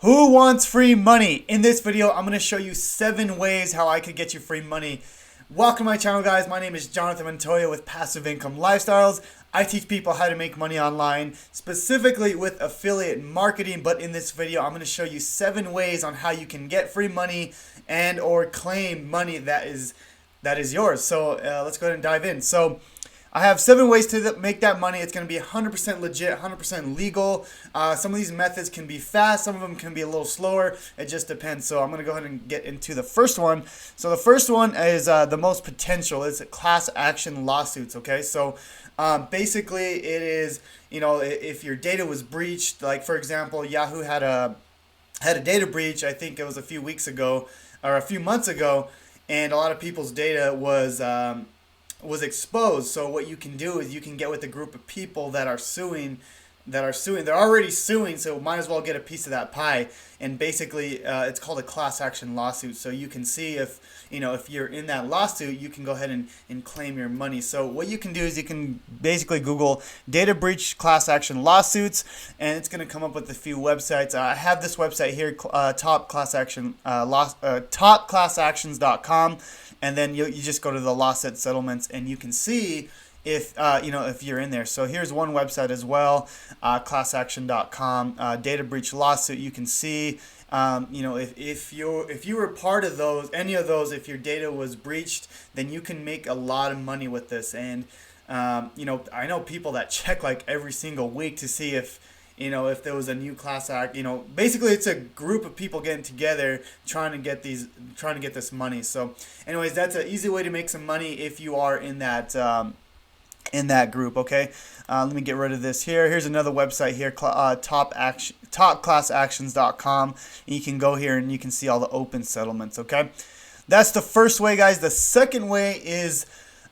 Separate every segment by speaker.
Speaker 1: Who wants free money? In this video, I'm going to show you 7 ways how I could get you free money. Welcome to my channel, guys. My name is Jonathan Montoya with Passive Income Lifestyles. I teach people how to make money online, specifically with affiliate marketing. But in this video, I'm going to show you 7 ways on how you can get free money and or claim money that is yours. So let's go ahead and dive in. So I have 7 ways to make that money. It's going to be 100% legit, 100% legal. Some of these methods can be fast. Some of them can be a little slower. It just depends. So I'm going to go ahead and get into the first one. So the first one is the most potential. It's class action lawsuits. Okay, so basically it is, if your data was breached, like for example, Yahoo had a data breach. I think it was a few weeks ago or a few months ago, and a lot of people's data was exposed. So what you can do is you can get with a group of people that are suing. They're already suing, so might as well get a piece of that pie. And basically, it's called a class action lawsuit. So you can see if you're in that lawsuit, you can go ahead and claim your money. So what you can do is you can basically Google data breach class action lawsuits, and it's going to come up with a few websites. I have this website here, topclassactions.com, and then you just go to the lawsuit settlements, and you can see if you're in there. So here's one website as well, classaction.com, data breach lawsuit. You can see if you were part of any of those, if your data was breached, then you can make a lot of money with this. And I know people that check like every single week to see if there was a new class act. Basically it's a group of people getting together trying to get this money. So anyways, that's an easy way to make some money if you are in that group. Okay, let me get rid of this here. Here's another website here, topclassactions.com. You can go here and you can see all the open settlements. Okay, that's the first way, guys. The second way is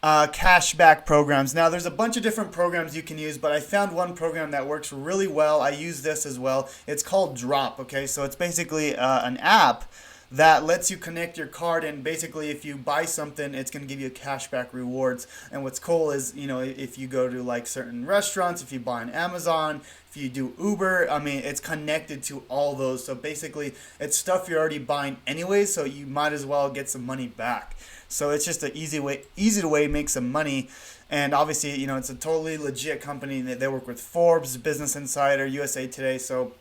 Speaker 1: cashback programs. Now there's a bunch of different programs you can use, but I found one program that works really well. I use this as well. It's called Drop. Okay, so it's basically an app that lets you connect your card, and basically if you buy something, it's going to give you cashback rewards. And what's cool is, if you go to like certain restaurants, if you buy on Amazon, if you do Uber, it's connected to all those. So basically it's stuff you're already buying anyway, so you might as well get some money back. So it's just an easy to make some money. And obviously, it's a totally legit company. They work with Forbes, Business Insider, USA Today. So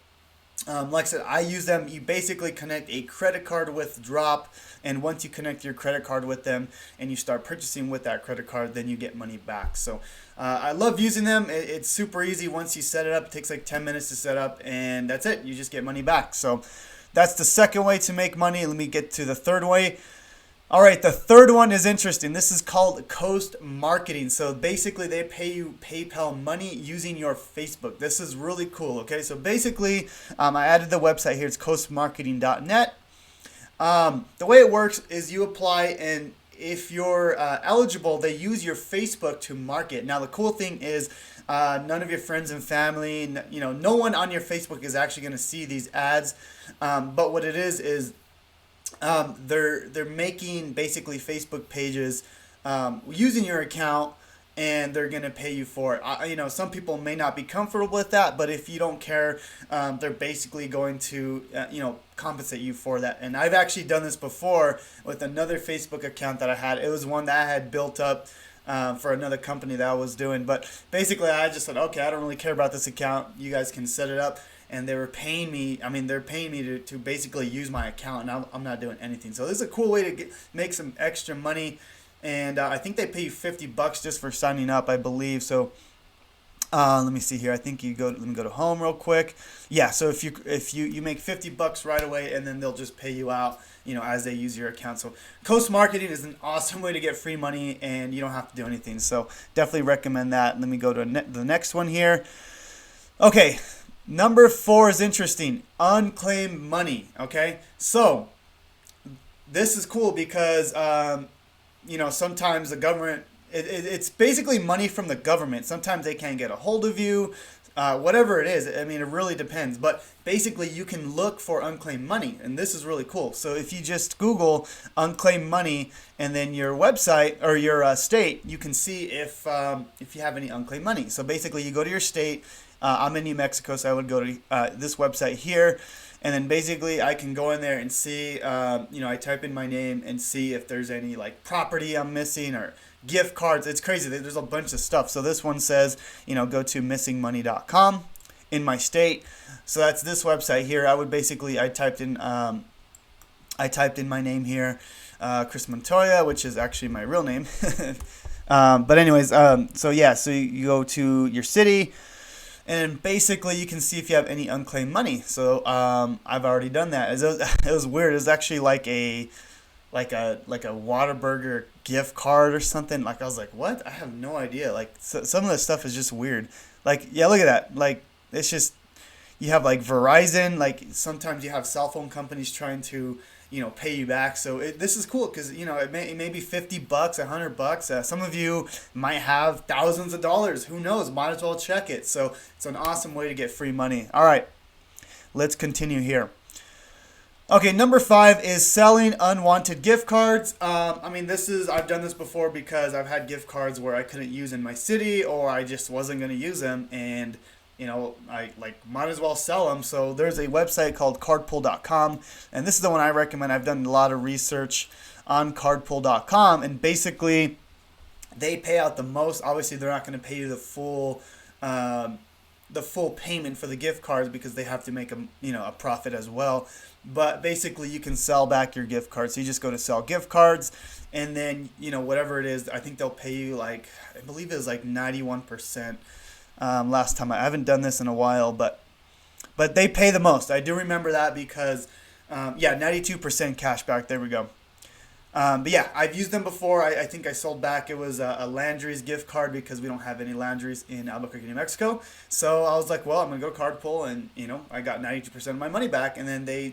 Speaker 1: like I said, I use them. You basically connect a credit card with Drop, and once you connect your credit card with them and you start purchasing with that credit card, then you get money back. So I love using them. It's super easy. Once you set it up, it takes like 10 minutes to set up, and that's it. You just get money back. So that's the second way to make money. Let me get to the third way. All right, the third one is interesting. This is called Coast Marketing. So basically they pay you PayPal money using your Facebook. This is really cool. Okay, so basically I added the website here. It's coastmarketing.net. The way it works is you apply, and if you're eligible, they use your Facebook to market. Now the cool thing is none of your friends and family, no one on your Facebook is actually going to see these ads. But what it is they're making basically Facebook pages using your account, and they're going to pay you for it. Some people may not be comfortable with that, but if you don't care, they're basically going to compensate you for that. And I've actually done this before with another Facebook account that I had. It was one that I had built up for another company that I was doing. But basically I just said, okay, I don't really care about this account. You guys can set it up. And they were paying me, they're paying me to basically use my account, and I'm not doing anything. So this is a cool way to make some extra money. And I think they pay you $50 just for signing up, I believe. So let me see here. I think let me go to home real quick. Yeah, so if you make $50 right away, and then they'll just pay you out, as they use your account. So Coast Marketing is an awesome way to get free money, and you don't have to do anything. So definitely recommend that. Let me go to the next one here. Okay. Number 4 is interesting. Unclaimed money. Okay, so this is cool because sometimes the government, it's basically money from the government. Sometimes they can't get a hold of you. Whatever it is, it really depends. But basically, you can look for unclaimed money, and this is really cool. So if you just Google unclaimed money and then your website or your state, you can see if you have any unclaimed money. So basically, you go to your state, I'm in New Mexico, so I would go to this website here, and then basically I can go in there and see, I type in my name and see if there's any like property I'm missing or gift cards. It's crazy. There's a bunch of stuff. So this one says, go to missingmoney.com in my state. So that's this website here. I typed in my name here, Chris Montoya, which is actually my real name. But anyways, so you go to your city, and basically you can see if you have any unclaimed money. So I've already done that. It was weird. It was actually like a Whataburger gift card or something. Like I was like, what? I have no idea. Like some of the stuff is just weird. Like yeah, look at that. Like it's just, you have like Verizon. Like sometimes you have cell phone companies trying to pay you back. So this is cool because it may be $50, $100. Some of you might have thousands of dollars. Who knows? Might as well check it. So it's an awesome way to get free money. All right, let's continue here. Okay, number 5 is selling unwanted gift cards. I've done this before because I've had gift cards where I couldn't use in my city, or I just wasn't going to use them, and I might as well sell them. So there's a website called cardpull.com, and this is the one I recommend. I've done a lot of research on cardpull.com, and basically they pay out the most. Obviously, they're not going to pay you the full payment for the gift cards because they have to make a profit as well. But basically, you can sell back your gift cards. So you just go to sell gift cards, and then whatever it is, I think they'll pay you I believe it was 91%. Last time. I haven't done this in a while, but they pay the most. I do remember that because 92% cash back. There we go. But yeah, I've used them before. I think I sold back. It was a Landry's gift card because we don't have any Landry's in Albuquerque, New Mexico. So I was like, well, I'm gonna go to Cardpull, and I got 92% of my money back, and then they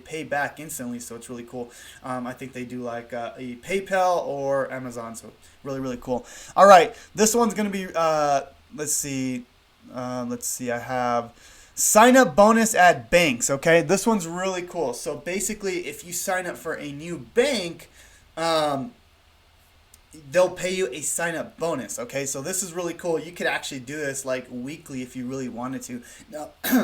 Speaker 1: pay back instantly. So it's really cool. I think they do like a PayPal or Amazon. So really, really cool. All right, this one's gonna be let's see. I have sign up bonus at banks. Okay, this one's really cool. So basically, if you sign up for a new bank, they'll pay you a sign up bonus. Okay, so this is really cool. You could actually do this like weekly if you really wanted to.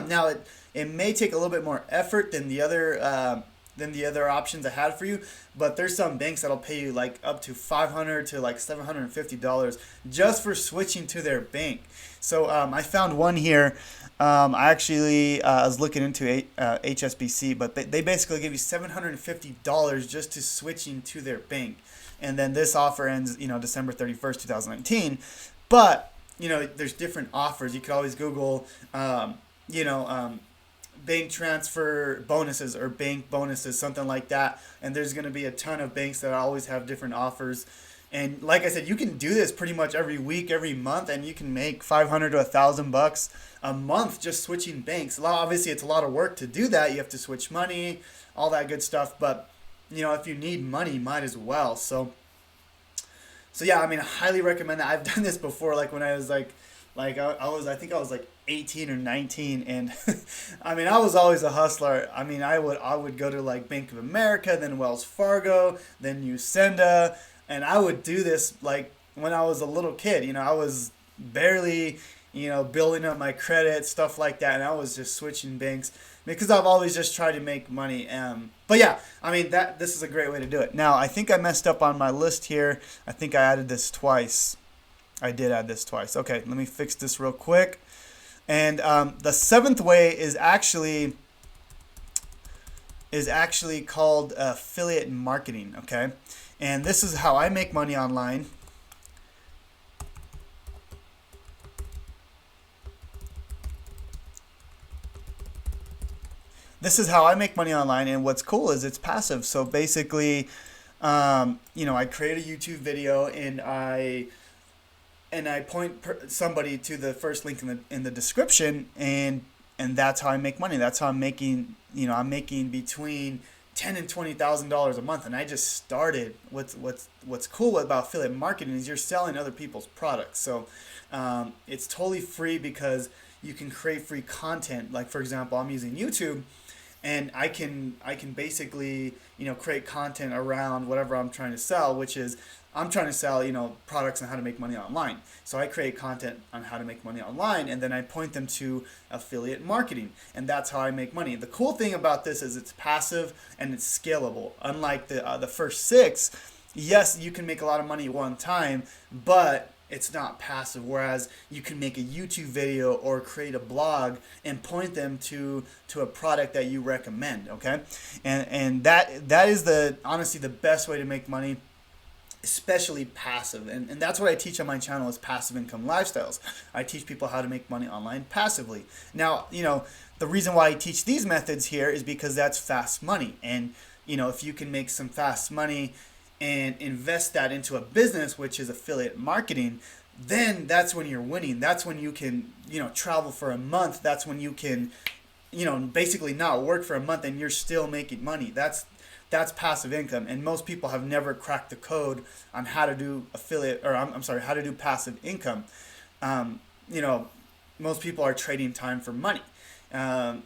Speaker 1: Now it may take a little bit more effort than the other options I had for you, but there's some banks that'll pay you like up to $500 to like $750 just for switching to their bank. So I found one here. I was looking into HSBC, but they basically give you $750 just to switching to their bank, and then this offer ends December 31st, 2019. But there's different offers. You could always Google bank transfer bonuses or bank bonuses, something like that, and there's going to be a ton of banks that always have different offers. And like I said, you can do this pretty much every week, every month, and you can make $500 to $1,000 a month just switching banks. Obviously, it's a lot of work to do that. You have to switch money, all that good stuff. But if you need money, you might as well. So yeah, I highly recommend that. I've done this before, like when I was I think I was like 18 or 19, and I was always a hustler. I would go to like Bank of America, then Wells Fargo, then Usenda, and I would do this like when I was a little kid. I was barely building up my credit, stuff like that, and I was just switching banks because I've always just tried to make money. But yeah, this is a great way to do it. Now, I think I messed up on my list here. I think I added this twice. I did add this twice. Okay, let me fix this real quick. And the 7th way is actually called affiliate marketing. Okay, and this is how I make money online. This is how I make money online, and what's cool is it's passive. So basically, I create a YouTube video and I point somebody to the first link in the description, and that's how I make money. That's how I'm making. I'm making between $10,000 and $20,000 a month, and I just started. What's cool about affiliate marketing is you're selling other people's products. So it's totally free because you can create free content. Like for example, I'm using YouTube, and I can basically create content around whatever I'm trying to sell, which is I'm trying to sell, products on how to make money online. So I create content on how to make money online, and then I point them to affiliate marketing, and that's how I make money. The cool thing about this is it's passive and it's scalable. Unlike the first six, yes, you can make a lot of money one time, but it's not passive. Whereas you can make a YouTube video or create a blog and point them to a product that you recommend. Okay, and that is honestly the best way to make money, especially passive. And that's what I teach on my channel is passive income lifestyles. I teach people how to make money online passively. Now, the reason why I teach these methods here is because that's fast money. And, if you can make some fast money and invest that into a business, which is affiliate marketing, then that's when you're winning. That's when you can, travel for a month. That's when you can, basically not work for a month and you're still making money. That's passive income, and most people have never cracked the code on how to do how to do passive income. Most people are trading time for money, and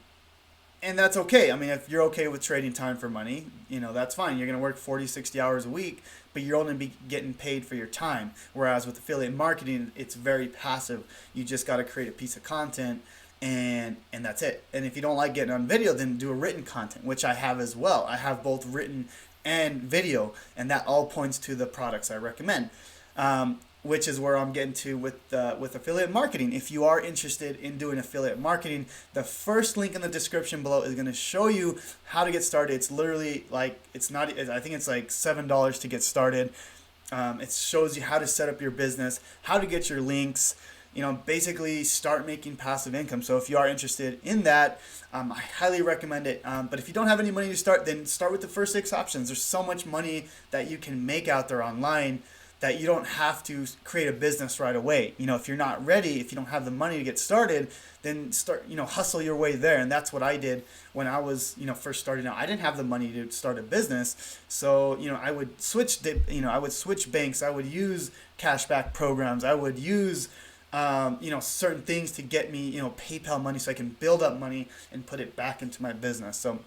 Speaker 1: that's okay. I mean, if you're okay with trading time for money, that's fine. You're going to work 40, 60 hours a week, but you're only be getting paid for your time. Whereas with affiliate marketing, it's very passive. You just got to create a piece of content, and that's it. And if you don't like getting on video, then do a written content, which I have as well. I have both written and video, and that all points to the products I recommend, which is where I'm getting to with affiliate marketing. If you are interested in doing affiliate marketing, the first link in the description below is going to show you how to get started. It's literally I think it's like $7 to get started. It shows you how to set up your business, how to get your links, basically start making passive income. So if you are interested in that, I highly recommend it. But if you don't have any money to start, then start with the first 6 options. There's so much money that you can make out there online that you don't have to create a business right away. If you're not ready, if you don't have the money to get started, then start, hustle your way there. And that's what I did when I was, first starting out. I didn't have the money to start a business. So, I would switch banks. I would use cashback programs. I would use certain things to get me, PayPal money so I can build up money and put it back into my business. So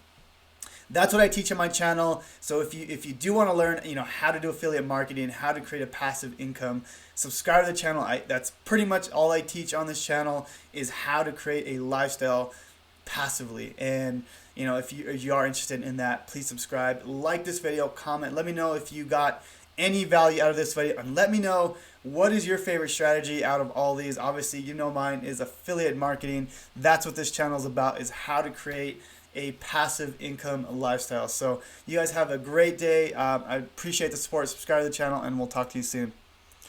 Speaker 1: that's what I teach on my channel. So if you do want to learn, how to do affiliate marketing, how to create a passive income, subscribe to the channel. That's pretty much all I teach on this channel is how to create a lifestyle passively. And if you are interested in that, please subscribe, like this video, comment, let me know if you got any value out of this video, and let me know what is your favorite strategy out of all these. Obviously, mine is affiliate marketing. That's what this channel is about, is how to create a passive income lifestyle. So you guys have a great day. I appreciate the support. Subscribe to the channel, and we'll talk to you soon.